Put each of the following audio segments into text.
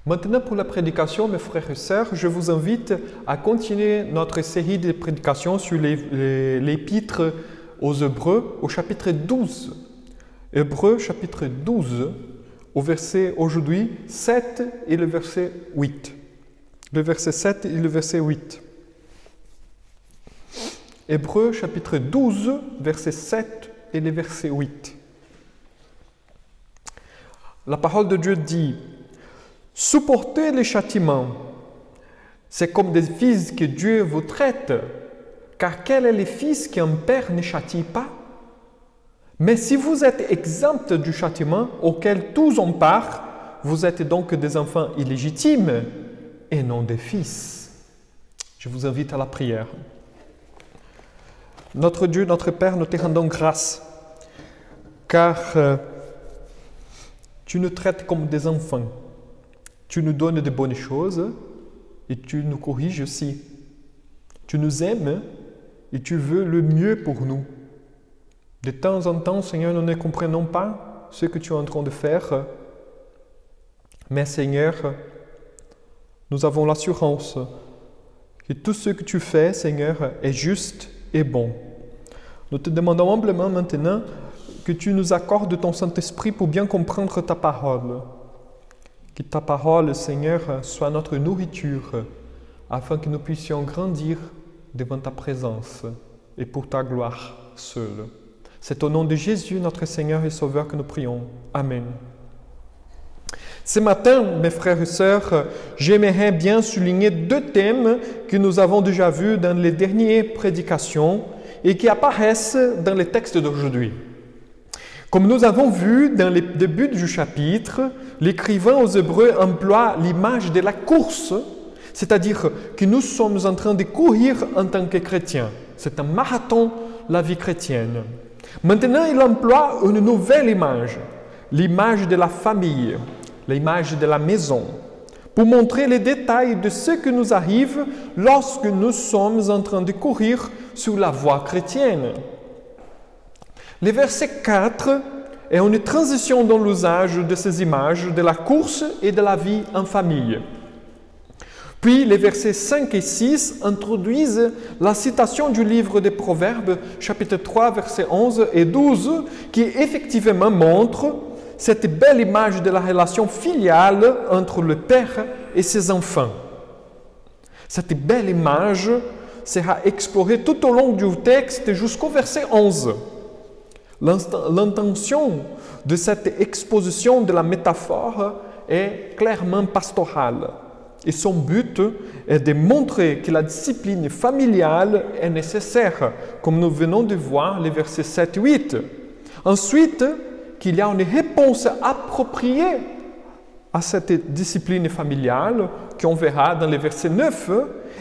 Maintenant, pour la prédication, mes frères et sœurs, je vous invite à continuer notre série de prédications sur l'épître aux Hébreux au chapitre 12. Hébreux chapitre 12, au verset aujourd'hui 7 et le verset 8. Le verset 7 et le verset 8. Hébreux chapitre 12, verset 7 et le verset 8. La parole de Dieu dit: supportez les châtiments. C'est comme des fils que Dieu vous traite, car quel est le fils qu'un père ne châtie pas? Mais si vous êtes exempt du châtiment auquel tous ont part, vous êtes donc des enfants illégitimes et non des fils. Je vous invite à la prière. Notre Dieu, notre Père, nous te rendons grâce, car tu nous traites comme des enfants. Tu nous donnes de bonnes choses et tu nous corriges aussi. Tu nous aimes et tu veux le mieux pour nous. De temps en temps, Seigneur, nous ne comprenons pas ce que tu es en train de faire. Mais Seigneur, nous avons l'assurance que tout ce que tu fais, Seigneur, est juste et bon. Nous te demandons humblement maintenant que tu nous accordes ton Saint-Esprit pour bien comprendre ta parole. Que ta parole, Seigneur, soit notre nourriture, afin que nous puissions grandir devant ta présence et pour ta gloire seule. C'est au nom de Jésus, notre Seigneur et Sauveur, que nous prions. Amen. Ce matin, mes frères et sœurs, j'aimerais bien souligner deux thèmes que nous avons déjà vus dans les dernières prédications et qui apparaissent dans les textes d'aujourd'hui. Comme nous avons vu dans le début du chapitre, l'écrivain aux Hébreux emploie l'image de la course, c'est-à-dire que nous sommes en train de courir en tant que chrétiens. C'est un marathon, la vie chrétienne. Maintenant, il emploie une nouvelle image, l'image de la famille, l'image de la maison, pour montrer les détails de ce qui nous arrive lorsque nous sommes en train de courir sur la voie chrétienne. Le verset 4 est une transition dans l'usage de ces images de la course et de la vie en famille. Puis les versets 5 et 6 introduisent la citation du livre des Proverbes, chapitre 3, versets 11 et 12, qui effectivement montre cette belle image de la relation filiale entre le père et ses enfants. Cette belle image sera explorée tout au long du texte jusqu'au verset 11. L'intention de cette exposition de la métaphore est clairement pastorale. Et son but est de montrer que la discipline familiale est nécessaire, comme nous venons de voir les versets 7 et 8. Ensuite, qu'il y a une réponse appropriée à cette discipline familiale, qu'on verra dans les versets 9,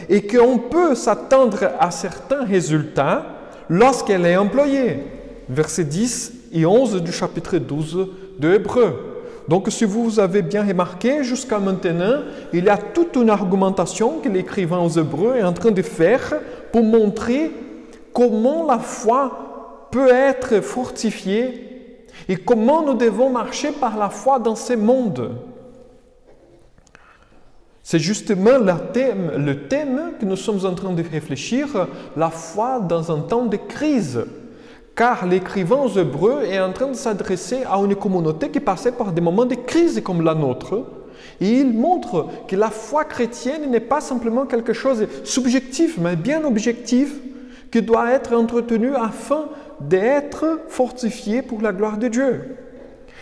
et qu'on peut s'attendre à certains résultats lorsqu'elle est employée. Versets 10 et 11 du chapitre 12 de Hébreux. Donc, si vous avez bien remarqué, jusqu'à maintenant, il y a toute une argumentation que l'écrivain aux Hébreux est en train de faire pour montrer comment la foi peut être fortifiée et comment nous devons marcher par la foi dans ce monde. C'est justement le thème que nous sommes en train de réfléchir, la foi dans un temps de crise. Car l'écrivain aux Hébreux est en train de s'adresser à une communauté qui passait par des moments de crise comme la nôtre. Et il montre que la foi chrétienne n'est pas simplement quelque chose de subjectif, mais bien objectif, qui doit être entretenu afin d'être fortifié pour la gloire de Dieu.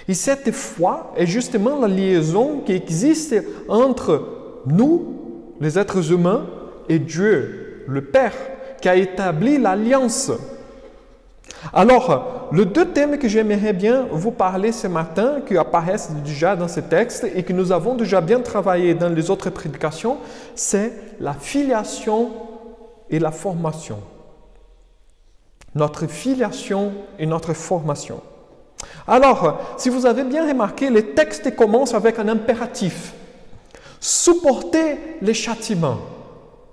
Et cette foi est justement la liaison qui existe entre nous, les êtres humains, et Dieu, le Père, qui a établi l'alliance. Alors, les deux thèmes que j'aimerais bien vous parler ce matin, qui apparaissent déjà dans ce texte et que nous avons déjà bien travaillé dans les autres prédications, c'est la filiation et la formation. Notre filiation et notre formation. Alors, si vous avez bien remarqué, les textes commencent avec un impératif. Supporter les châtiments.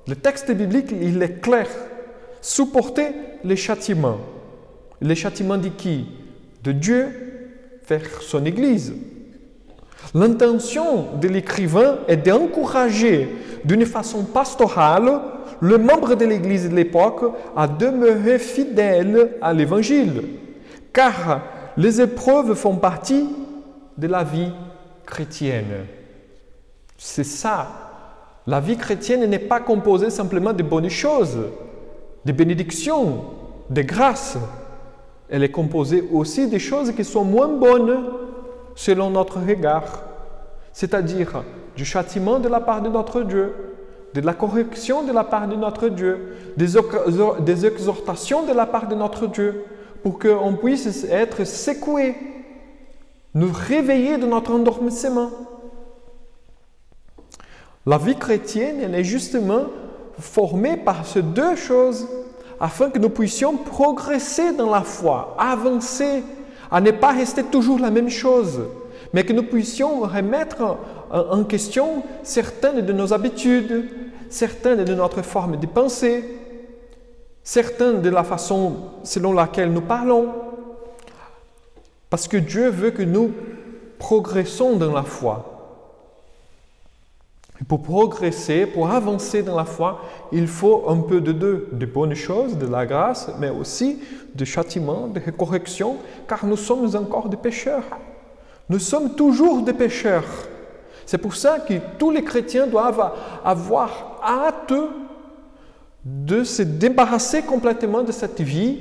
Le texte biblique, il est clair. Supporter les châtiments. Les châtiments de qui? De Dieu vers son Église. L'intention de l'écrivain est d'encourager d'une façon pastorale le membre de l'Église de l'époque à demeurer fidèle à l'Évangile, car les épreuves font partie de la vie chrétienne. C'est ça. La vie chrétienne n'est pas composée simplement de bonnes choses, de bénédictions, de grâces. Elle est composée aussi des choses qui sont moins bonnes selon notre regard, c'est-à-dire du châtiment de la part de notre Dieu, de la correction de la part de notre Dieu, des exhortations de la part de notre Dieu, pour qu'on puisse être secoué, nous réveiller de notre endormissement. La vie chrétienne, elle est justement formée par ces deux choses, afin que nous puissions progresser dans la foi, avancer, à ne pas rester toujours la même chose, mais que nous puissions remettre en question certaines de nos habitudes, certaines de notre forme de pensée, certaines de la façon selon laquelle nous parlons, parce que Dieu veut que nous progressons dans la foi. Et pour progresser, pour avancer dans la foi, il faut un peu de deux, de bonnes choses, de la grâce, mais aussi de châtiment, de correction, car nous sommes encore des pécheurs. Nous sommes toujours des pécheurs. C'est pour ça que tous les chrétiens doivent avoir hâte de se débarrasser complètement de cette vie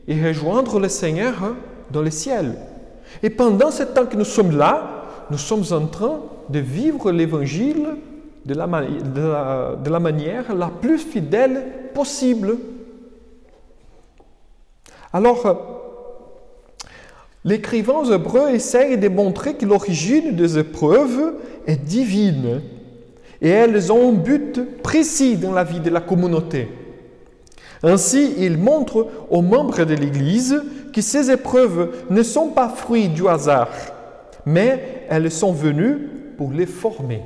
et rejoindre le Seigneur dans le ciel. Et pendant ce temps que nous sommes là, nous sommes en train de vivre l'Évangile de la manière la plus fidèle possible. Alors, l'écrivain aux Hébreux essaye de montrer que l'origine des épreuves est divine et elles ont un but précis dans la vie de la communauté. Ainsi, il montre aux membres de l'Église que ces épreuves ne sont pas fruits du hasard, mais elles sont venues pour les former.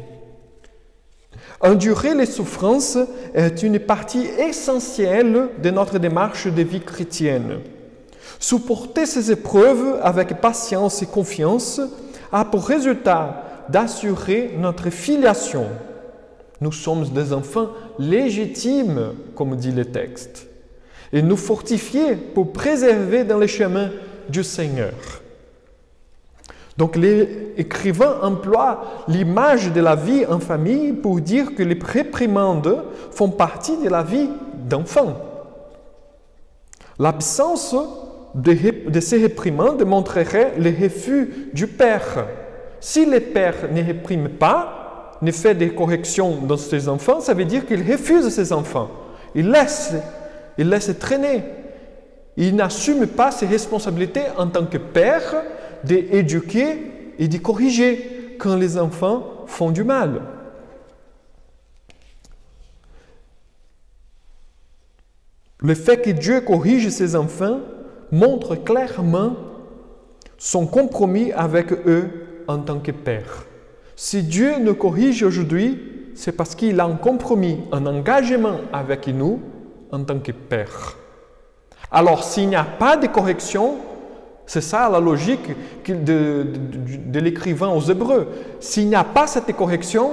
Endurer les souffrances est une partie essentielle de notre démarche de vie chrétienne. Supporter ces épreuves avec patience et confiance a pour résultat d'assurer notre filiation. Nous sommes des enfants légitimes, comme dit le texte, et nous fortifier pour préserver dans les chemins du Seigneur. Donc l'écrivain emploie l'image de la vie en famille pour dire que les réprimandes font partie de la vie d'enfant. L'absence de ces réprimandes montrerait le refus du père. Si le père ne réprime pas, ne fait des corrections dans ses enfants, ça veut dire qu'il refuse ses enfants. Il laisse traîner. Il n'assume pas ses responsabilités en tant que père d'éduquer et de corriger quand les enfants font du mal. Le fait que Dieu corrige ses enfants montre clairement son compromis avec eux en tant que père. Si Dieu nous corrige aujourd'hui, c'est parce qu'il a un compromis, un engagement avec nous en tant que père. Alors, s'il n'y a pas de correction, c'est ça la logique de l'écrivain aux Hébreux. S'il n'y a pas cette correction,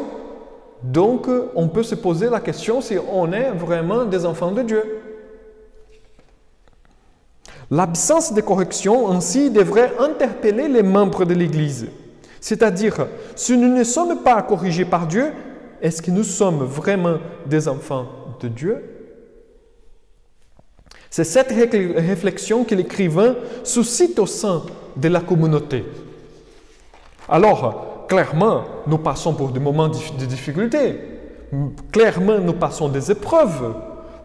donc on peut se poser la question si on est vraiment des enfants de Dieu. L'absence de correction ainsi devrait interpeller les membres de l'Église. C'est-à-dire, si nous ne sommes pas corrigés par Dieu, est-ce que nous sommes vraiment des enfants de Dieu? C'est cette réflexion que l'écrivain suscite au sein de la communauté. Alors, clairement, nous passons pour des moments de difficulté. Clairement, nous passons des épreuves.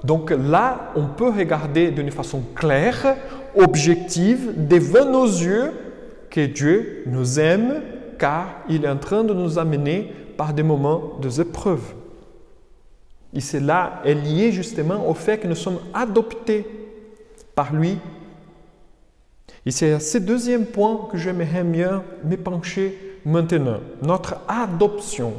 Donc là, on peut regarder d'une façon claire, objective, devant nos yeux, que Dieu nous aime, car il est en train de nous amener par des moments d'épreuves. Et cela est lié justement au fait que nous sommes adoptés par lui. Et c'est à ce deuxième point que j'aimerais bien me pencher maintenant. Notre adoption.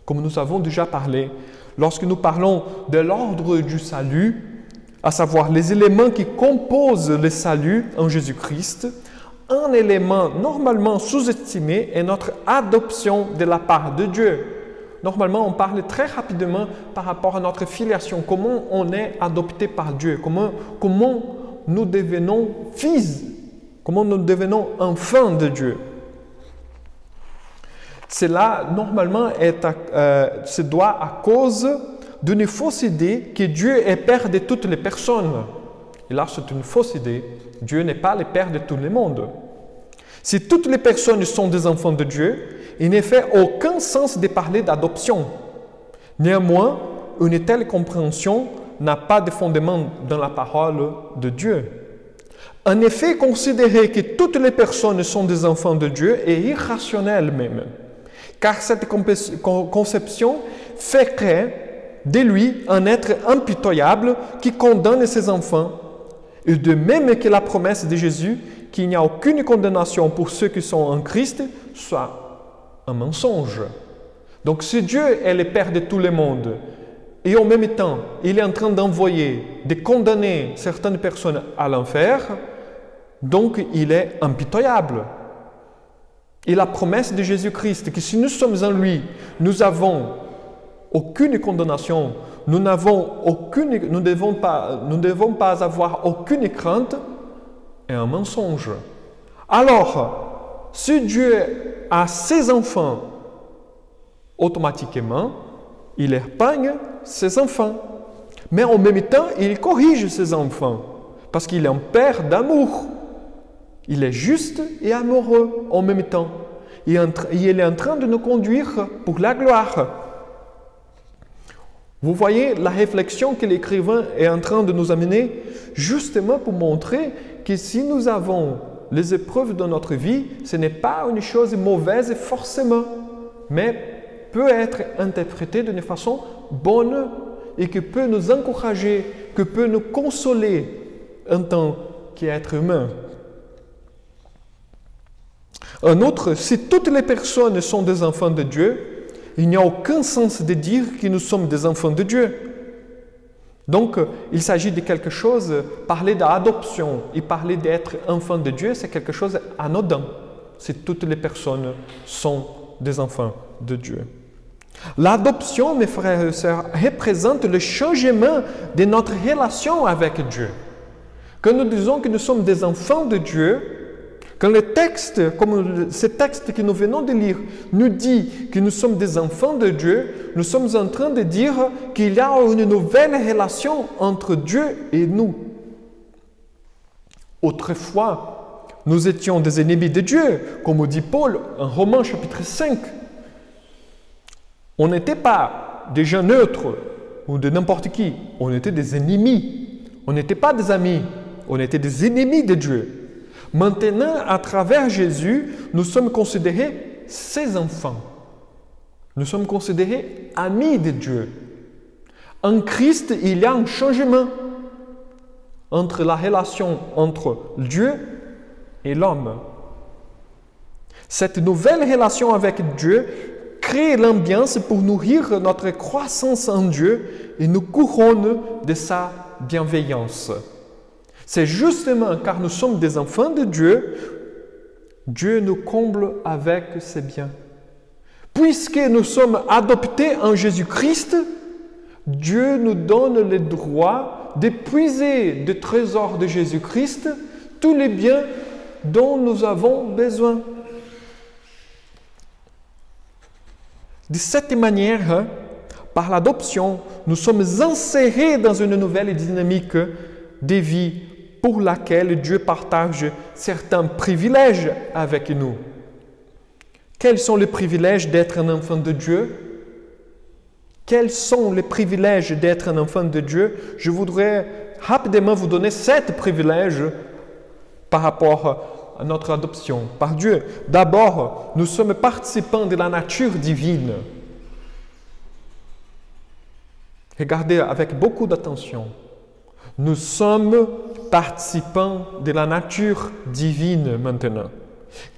Comme nous avons déjà parlé, lorsque nous parlons de l'ordre du salut, à savoir les éléments qui composent le salut en Jésus-Christ, Un élément normalement sous-estimé est notre adoption de la part de Dieu. Normalement, on parle très rapidement par rapport à notre filiation, comment on est adopté par Dieu, comment nous devenons fils, comment nous devenons enfants de Dieu. Cela, normalement, se doit à cause d'une fausse idée que Dieu est Père de toutes les personnes. Et là, c'est une fausse idée. Dieu n'est pas le Père de tout le monde. Si toutes les personnes sont des enfants de Dieu, il ne fait aucun sens de parler d'adoption. Néanmoins, une telle compréhension n'a pas de fondement dans la parole de Dieu. En effet, considérer que toutes les personnes sont des enfants de Dieu est irrationnel même, car cette conception ferait de lui un être impitoyable qui condamne ses enfants, et de même que la promesse de Jésus qu'il n'y a aucune condamnation pour ceux qui sont en Christ soit un mensonge. Donc si Dieu est le Père de tout le monde et en même temps il est en train d'envoyer, de condamner certaines personnes à l'enfer, donc il est impitoyable. Et la promesse de Jésus-Christ que si nous sommes en lui, nous n'avons aucune condamnation, nous ne devons pas avoir aucune crainte, est un mensonge. Alors, si Dieu a ses enfants, automatiquement, il épargne ses enfants. Mais en même temps, il corrige ses enfants, parce qu'il est un père d'amour. Il est juste et amoureux en même temps. Il est en train de nous conduire pour la gloire. Vous voyez la réflexion que l'écrivain est en train de nous amener, justement pour montrer que si nous avons les épreuves dans notre vie, ce n'est pas une chose mauvaise forcément, mais peut être interprétée d'une façon bonne et qui peut nous encourager, que peut nous consoler en tant qu'être humain. Un autre, si toutes les personnes sont des enfants de Dieu, il n'y a aucun sens de dire que nous sommes des enfants de Dieu. Donc, il s'agit de quelque chose, parler d'adoption et parler d'être enfant de Dieu, c'est quelque chose d'anodin, si toutes les personnes sont des enfants de Dieu. L'adoption, mes frères et sœurs, représente le changement de notre relation avec Dieu. Quand nous disons que nous sommes des enfants de Dieu, quand le texte, comme ce texte que nous venons de lire, nous dit que nous sommes des enfants de Dieu, nous sommes en train de dire qu'il y a une nouvelle relation entre Dieu et nous. Autrefois, nous étions des ennemis de Dieu, comme dit Paul en Romains chapitre 5. On n'était pas des gens neutres ou de n'importe qui, on était des ennemis. On n'était pas des amis, on était des ennemis de Dieu. Maintenant, à travers Jésus, nous sommes considérés ses enfants. Nous sommes considérés amis de Dieu. En Christ, il y a un changement entre la relation entre Dieu et l'homme. Cette nouvelle relation avec Dieu crée l'ambiance pour nourrir notre croissance en Dieu et nous couronne de sa bienveillance. C'est justement car nous sommes des enfants de Dieu, Dieu nous comble avec ses biens. Puisque nous sommes adoptés en Jésus-Christ, Dieu nous donne le droit d'épuiser des trésors de Jésus-Christ tous les biens dont nous avons besoin. De cette manière, par l'adoption, nous sommes insérés dans une nouvelle dynamique de vie pour laquelle Dieu partage certains privilèges avec nous. Quels sont les privilèges d'être un enfant de Dieu? Quels sont les privilèges d'être un enfant de Dieu? Je voudrais rapidement vous donner 7 privilèges par rapport à notre adoption par Dieu. D'abord, nous sommes participants de la nature divine. Regardez avec beaucoup d'attention. Nous sommes participants de la nature divine maintenant.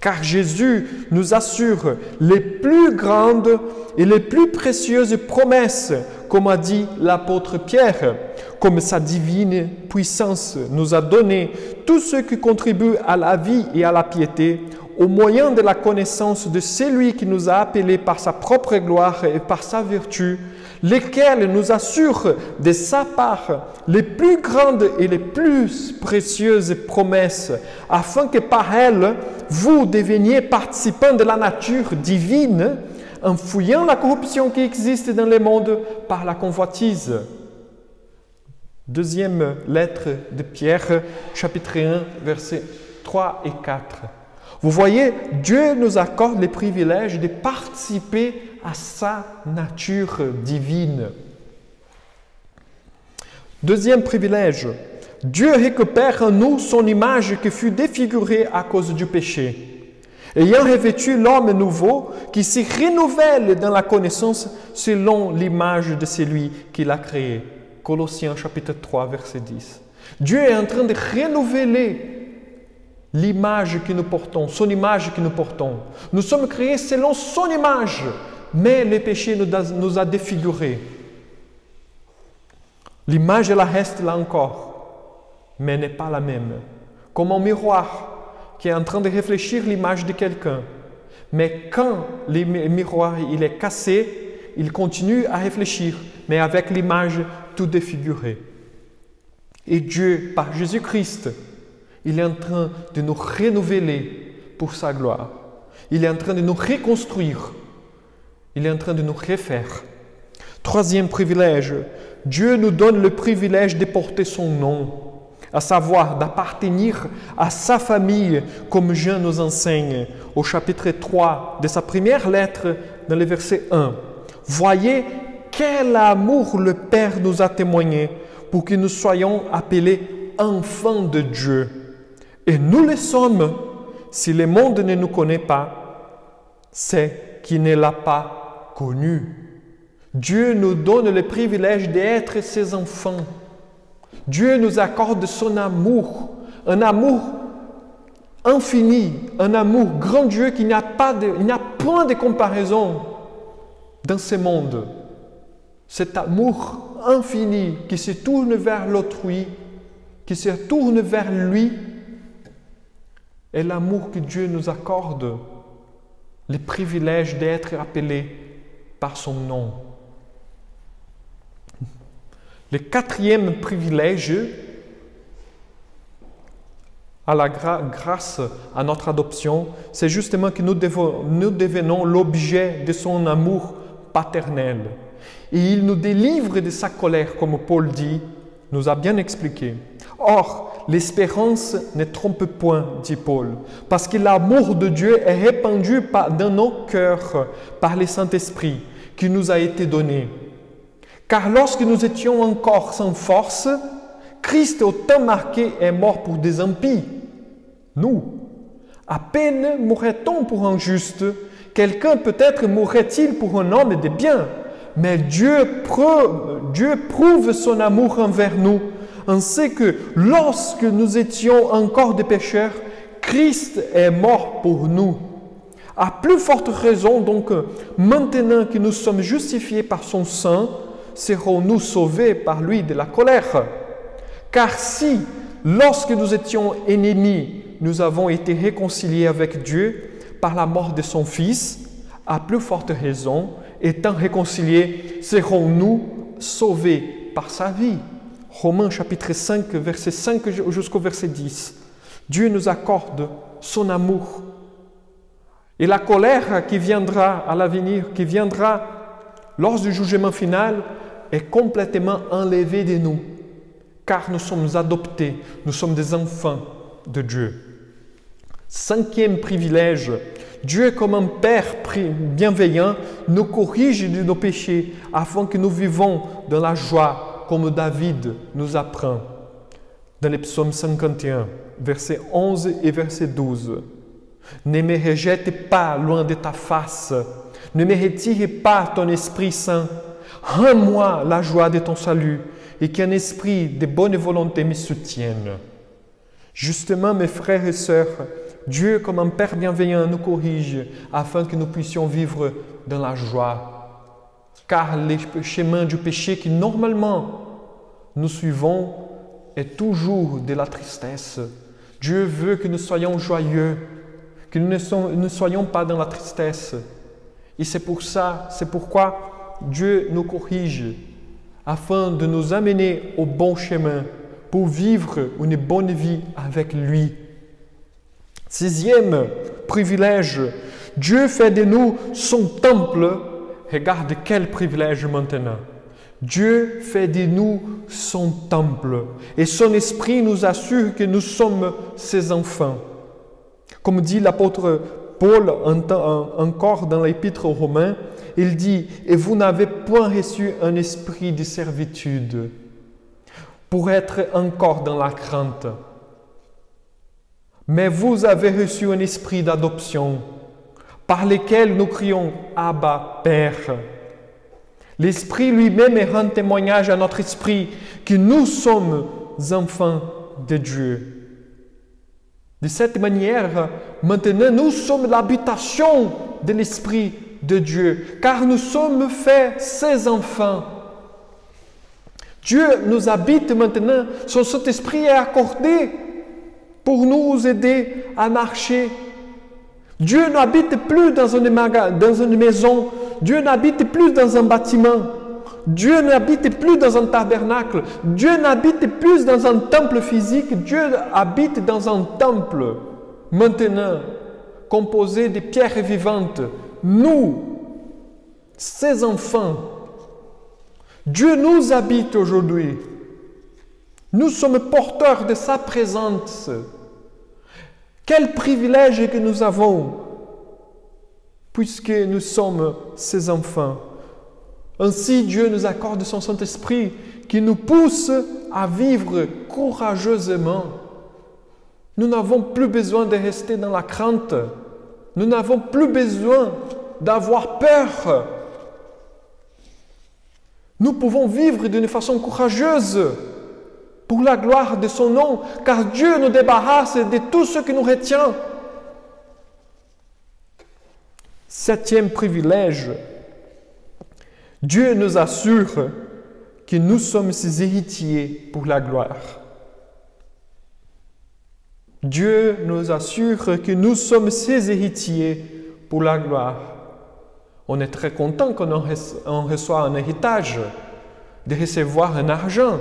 Car Jésus nous assure les plus grandes et les plus précieuses promesses, comme a dit l'apôtre Pierre. comme sa divine puissance nous a donné tout ce qui contribue à la vie et à la piété, au moyen de la connaissance de celui qui nous a appelés par sa propre gloire et par sa vertu, lesquels nous assurent de sa part les plus grandes et les plus précieuses promesses, afin que par elles, vous deveniez participants de la nature divine, en fuyant la corruption qui existe dans le monde par la convoitise. Deuxième lettre de Pierre, chapitre 1, versets 3 et 4. Vous voyez, Dieu nous accorde le privilège de participer à sa nature divine. Deuxième privilège, Dieu récupère en nous son image qui fut défigurée à cause du péché, ayant revêtu l'homme nouveau qui se renouvelle dans la connaissance selon l'image de celui qui l'a créé. Colossiens chapitre 3, verset 10. Dieu est en train de renouveler l'image que nous portons, son image que nous portons. Nous sommes créés selon son image, mais le péché nous a défigurés. L'image, elle reste là encore, mais n'est pas la même. Comme un miroir qui est en train de réfléchir l'image de quelqu'un. Mais quand le miroir il est cassé, il continue à réfléchir, mais avec l'image tout défigurée. Et Dieu, par Jésus-Christ, il est en train de nous renouveler pour sa gloire. Il est en train de nous reconstruire. Il est en train de nous refaire. Troisième privilège, Dieu nous donne le privilège de porter son nom, à savoir d'appartenir à sa famille, comme Jean nous enseigne au chapitre 3 de sa première lettre dans le verset 1. Voyez quel amour le Père nous a témoigné pour que nous soyons appelés enfants de Dieu. Et nous le sommes, si le monde ne nous connaît pas, c'est qu'il ne l'a pas connu. Dieu nous donne le privilège d'être ses enfants. Dieu nous accorde son amour, un amour infini, un amour grandiose qui n'a point de comparaison dans ce monde. Cet amour infini qui se tourne vers l'autrui, qui se tourne vers lui, est l'amour que Dieu nous accorde, le privilège d'être appelé par son nom. Le quatrième privilège, à la grâce à notre adoption, c'est justement que nous devenons l'objet de son amour paternel. Et il nous délivre de sa colère, comme Paul dit, nous a bien expliqué. Or, l'espérance ne trompe point, dit Paul, parce que l'amour de Dieu est répandu dans nos cœurs par le Saint-Esprit qui nous a été donné. Car lorsque nous étions encore sans force, Christ au temps marqué est mort pour des impies. Nous, à peine mourrait-on pour un juste, quelqu'un peut-être mourrait-il pour un homme de bien, mais Dieu prouve son amour envers nous, en ce que lorsque nous étions encore des pécheurs, Christ est mort pour nous. À plus forte raison, donc, maintenant que nous sommes justifiés par son sang, serons-nous sauvés par lui de la colère. Car si, lorsque nous étions ennemis, nous avons été réconciliés avec Dieu par la mort de son Fils, à plus forte raison, étant réconciliés, serons-nous sauvés par sa vie. Romains chapitre 5, verset 5 jusqu'au verset 10. Dieu nous accorde son amour. Et la colère qui viendra à l'avenir, qui viendra lors du jugement final, est complètement enlevée de nous. Car nous sommes adoptés, nous sommes des enfants de Dieu. Cinquième privilège, Dieu comme un Père bienveillant nous corrige de nos péchés afin que nous vivons dans la joie comme David nous apprend. Dans le psaume 51, versets 11 et verset 12. Ne me rejette pas loin de ta face, ne me retire pas ton Esprit Saint. Rends-moi la joie de ton salut et qu'un esprit de bonne volonté me soutienne. Justement, mes frères et sœurs, Dieu, comme un Père bienveillant, nous corrige afin que nous puissions vivre dans la joie. Car les chemins du péché qui normalement nous suivons est toujours de la tristesse. Dieu veut que nous soyons joyeux, que nous ne soyons pas dans la tristesse. Et c'est pourquoi Dieu nous corrige, afin de nous amener au bon chemin, pour vivre une bonne vie avec lui. 6e privilège, Dieu fait de nous son temple. Regarde quel privilège maintenant. Dieu fait de nous son temple et son esprit nous assure que nous sommes ses enfants. Comme dit l'apôtre Paul encore dans l'épître aux Romains, il dit « Et vous n'avez point reçu un esprit de servitude pour être encore dans la crainte, mais vous avez reçu un esprit d'adoption par lequel nous crions « Abba, Père ». L'Esprit lui-même rend témoignage à notre esprit que nous sommes enfants de Dieu. De cette manière, maintenant, nous sommes l'habitation de l'Esprit de Dieu, car nous sommes faits ses enfants. Dieu nous habite maintenant, son Saint-Esprit est accordé pour nous aider à marcher. Dieu n'habite plus dans une maison, Dieu n'habite plus dans un bâtiment, Dieu n'habite plus dans un tabernacle, Dieu n'habite plus dans un temple physique, Dieu habite dans un temple maintenant composé de pierres vivantes. Nous, ses enfants, Dieu nous habite aujourd'hui. Nous sommes porteurs de sa présence. Quel privilège que nous avons, puisque nous sommes ses enfants. Ainsi, Dieu nous accorde son Saint-Esprit qui nous pousse à vivre courageusement. Nous n'avons plus besoin de rester dans la crainte. Nous n'avons plus besoin d'avoir peur. Nous pouvons vivre d'une façon courageuse pour la gloire de son nom, car Dieu nous débarrasse de tout ce qui nous retient. 7e privilège, Dieu nous assure que nous sommes ses héritiers pour la gloire. Dieu nous assure que nous sommes ses héritiers pour la gloire. On est très content quand on reçoit un héritage, de recevoir un argent.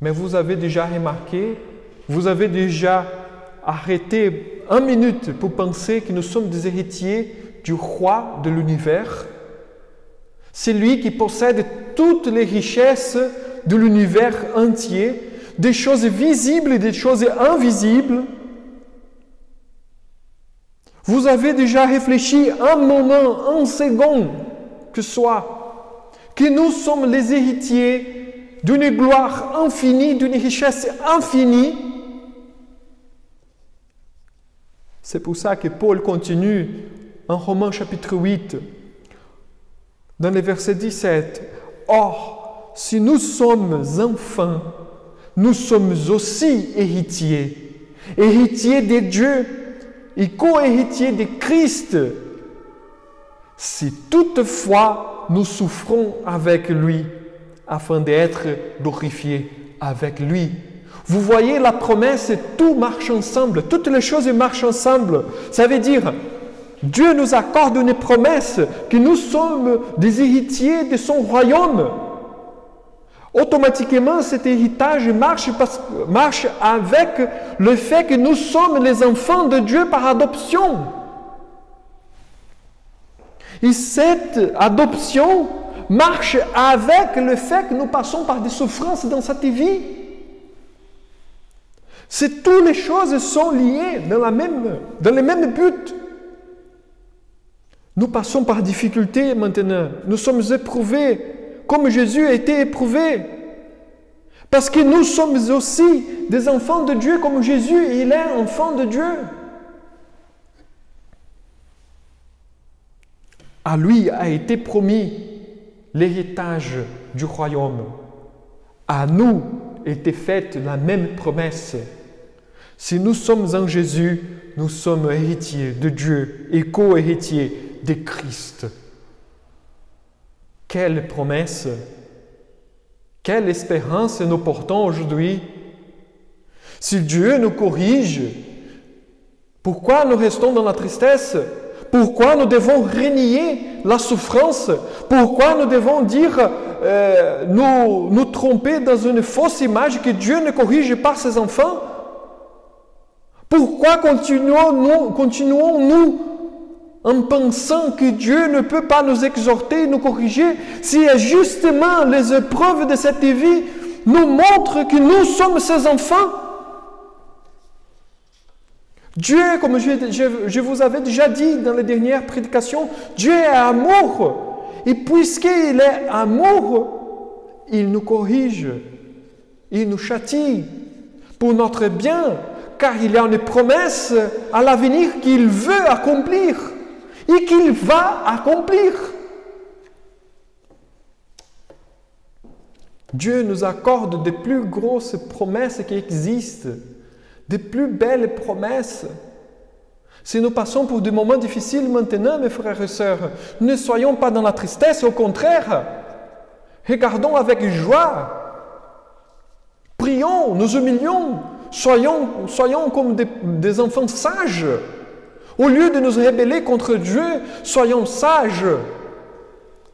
Mais vous avez déjà remarqué, vous avez déjà arrêté 1 minute pour penser que nous sommes des héritiers du roi de l'univers. C'est lui qui possède toutes les richesses de l'univers entier, des choses visibles et des choses invisibles. Vous avez déjà réfléchi un moment, 1 seconde, que nous sommes les héritiers d'une gloire infinie, d'une richesse infinie. C'est pour ça que Paul continue en Romains chapitre 8, dans le verset 17. « Or, si nous sommes enfants, nous sommes aussi héritiers, héritiers de Dieu et co-héritiers de Christ, si toutefois nous souffrons avec lui, afin d'être glorifiés avec lui. » Vous voyez la promesse, tout marche ensemble, toutes les choses marchent ensemble. Ça veut dire, Dieu nous accorde une promesse que nous sommes des héritiers de son royaume. Automatiquement, cet héritage marche avec le fait que nous sommes les enfants de Dieu par adoption. Et cette adoption marche avec le fait que nous passons par des souffrances dans cette vie. Toutes les choses sont liées dans le même but. Nous passons par difficultés maintenant. Nous sommes éprouvés comme Jésus a été éprouvé. Parce que nous sommes aussi des enfants de Dieu comme Jésus, il est enfant de Dieu. À lui a été promis l'héritage du royaume. À nous était faite la même promesse. Si nous sommes en Jésus, nous sommes héritiers de Dieu et co-héritiers de Christ. Quelle promesse! Quelle espérance nous portons aujourd'hui? Si Dieu nous corrige, pourquoi nous restons dans la tristesse? Pourquoi nous devons renier la souffrance? Pourquoi nous devons dire, nous tromper dans une fausse image que Dieu ne corrige pas ses enfants? Pourquoi continuons-nous en pensant que Dieu ne peut pas nous exhorter, nous corriger, si justement les épreuves de cette vie nous montrent que nous sommes ses enfants? Dieu, comme je vous avais déjà dit dans les dernières prédications, Dieu est amour. Et puisqu'il est amour, il nous corrige, il nous châtie pour notre bien, car il y a une promesse à l'avenir qu'il veut accomplir et qu'il va accomplir. Dieu nous accorde des plus grosses promesses qui existent, des plus belles promesses. Si nous passons pour des moments difficiles maintenant, mes frères et sœurs, ne soyons pas dans la tristesse, au contraire, regardons avec joie, prions, nous humilions, soyons comme des enfants sages. Au lieu de nous rebeller contre Dieu, soyons sages.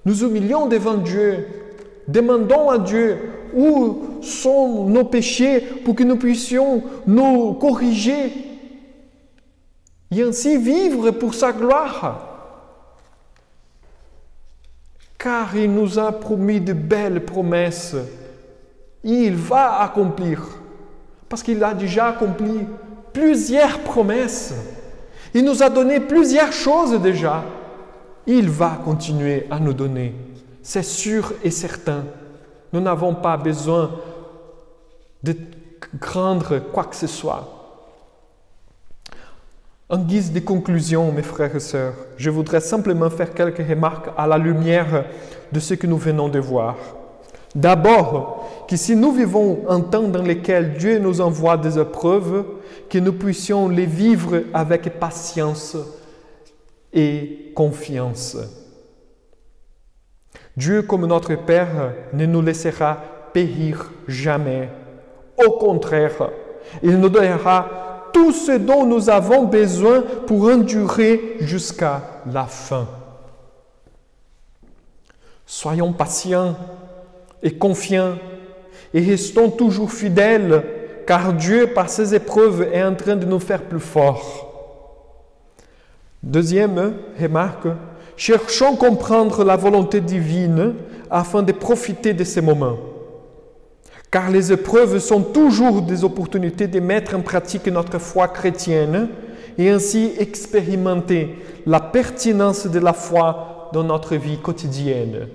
Nous humilions devant Dieu, demandons à Dieu où sont nos péchés pour que nous puissions nous corriger et ainsi vivre pour sa gloire. Car il nous a promis de belles promesses. Il va accomplir. Parce qu'il a déjà accompli plusieurs promesses. Il nous a donné plusieurs choses déjà. Il va continuer à nous donner. C'est sûr et certain. Nous n'avons pas besoin de craindre quoi que ce soit. En guise de conclusion, mes frères et sœurs, je voudrais simplement faire quelques remarques à la lumière de ce que nous venons de voir. D'abord, que si nous vivons un temps dans lequel Dieu nous envoie des épreuves, que nous puissions les vivre avec patience et confiance. Dieu, comme notre Père, ne nous laissera périr jamais. Au contraire, il nous donnera tout ce dont nous avons besoin pour endurer jusqu'à la fin. Soyons patients et confiants et restons toujours fidèles, car Dieu, par ses épreuves, est en train de nous faire plus forts. Deuxième remarque, cherchons à comprendre la volonté divine afin de profiter de ces moments. Car les épreuves sont toujours des opportunités de mettre en pratique notre foi chrétienne et ainsi expérimenter la pertinence de la foi dans notre vie quotidienne.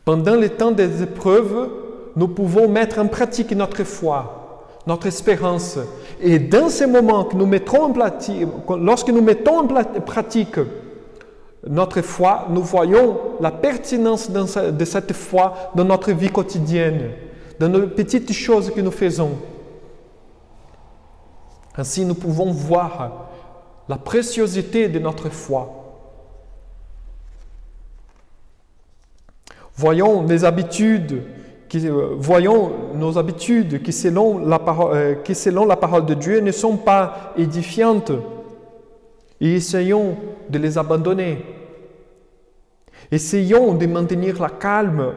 Pendant le temps des épreuves, nous pouvons mettre en pratique notre foi, notre espérance. Et dans ces moments que nous mettrons en pratique, lorsque nous mettons en pratique notre foi, nous voyons la pertinence de cette foi dans notre vie quotidienne, dans nos petites choses que nous faisons. Ainsi, nous pouvons voir la préciosité de notre foi. Voyons nos habitudes qui, selon la parole de Dieu, ne sont pas édifiantes et essayons de les abandonner. Essayons de maintenir la calme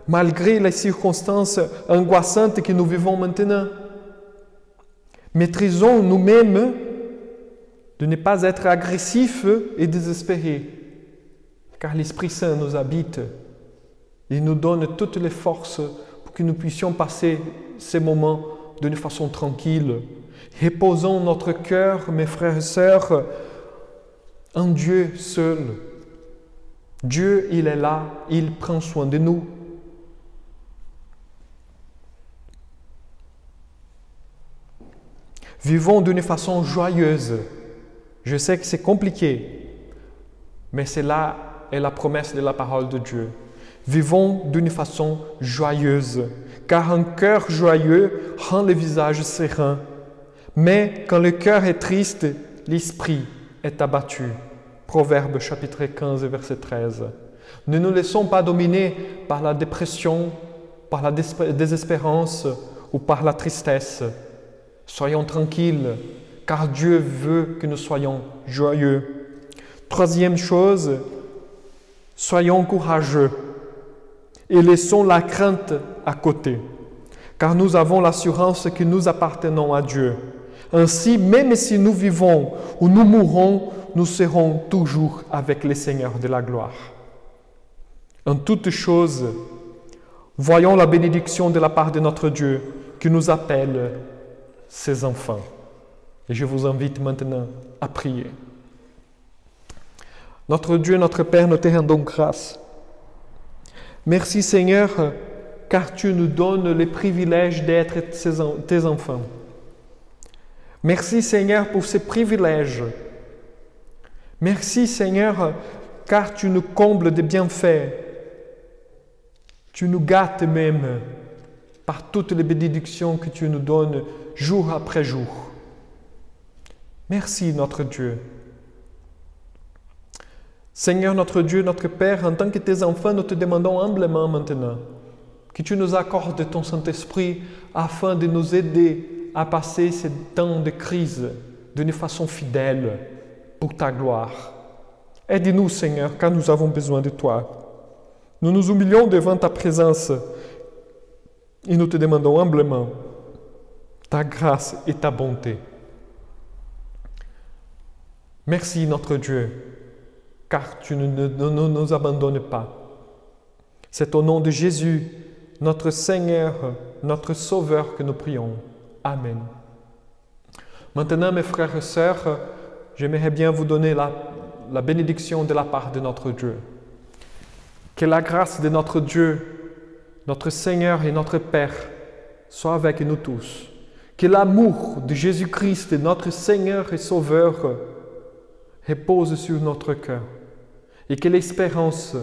malgré les circonstances angoissantes que nous vivons maintenant. Maîtrisons nous-mêmes de ne pas être agressifs et désespérés, car l'Esprit Saint nous habite. Il nous donne toutes les forces pour que nous puissions passer ces moments d'une façon tranquille. Reposons notre cœur, mes frères et sœurs, en Dieu seul. Dieu, il est là, il prend soin de nous. Vivons d'une façon joyeuse. Je sais que c'est compliqué, mais c'est là est la promesse de la parole de Dieu. Vivons d'une façon joyeuse, car un cœur joyeux rend le visage serein. Mais quand le cœur est triste, l'esprit est abattu. Proverbe chapitre 15, verset 13. Ne nous laissons pas dominer par la dépression, par la désespérance ou par la tristesse. Soyons tranquilles, car Dieu veut que nous soyons joyeux. Troisième chose, soyons courageux et laissons la crainte à côté, car nous avons l'assurance que nous appartenons à Dieu. Ainsi, même si nous vivons ou nous mourrons, nous serons toujours avec le Seigneur de la gloire. En toutes choses, voyons la bénédiction de la part de notre Dieu qui nous appelle ses enfants. Et je vous invite maintenant à prier. Notre Dieu, notre Père, nous te rendons grâce. Merci Seigneur, car tu nous donnes le privilège d'être tes enfants. Merci Seigneur pour ces privilèges. Merci Seigneur, car tu nous combles de bienfaits. Tu nous gâtes même par toutes les bénédictions que tu nous donnes jour après jour. Merci notre Dieu. Seigneur notre Dieu, notre Père, en tant que tes enfants, nous te demandons humblement maintenant que tu nous accordes ton Saint-Esprit afin de nous aider à passer ces temps de crise d'une façon fidèle pour ta gloire. Aide-nous, Seigneur, car nous avons besoin de toi. Nous nous humilions devant ta présence et nous te demandons humblement ta grâce et ta bonté. Merci, notre Dieu, car tu ne nous abandonnes pas. C'est au nom de Jésus, notre Seigneur, notre Sauveur, que nous prions. Amen. Maintenant, mes frères et sœurs, j'aimerais bien vous donner la bénédiction de la part de notre Dieu. Que la grâce de notre Dieu, notre Seigneur et notre Père soit avec nous tous. Que l'amour de Jésus-Christ, notre Seigneur et Sauveur, repose sur notre cœur. Et que l'espérance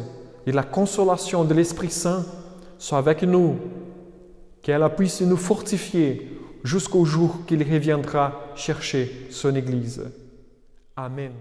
et la consolation de l'Esprit Saint soient avec nous. Qu'elle puisse nous fortifier jusqu'au jour qu'il reviendra chercher son Église. Amen.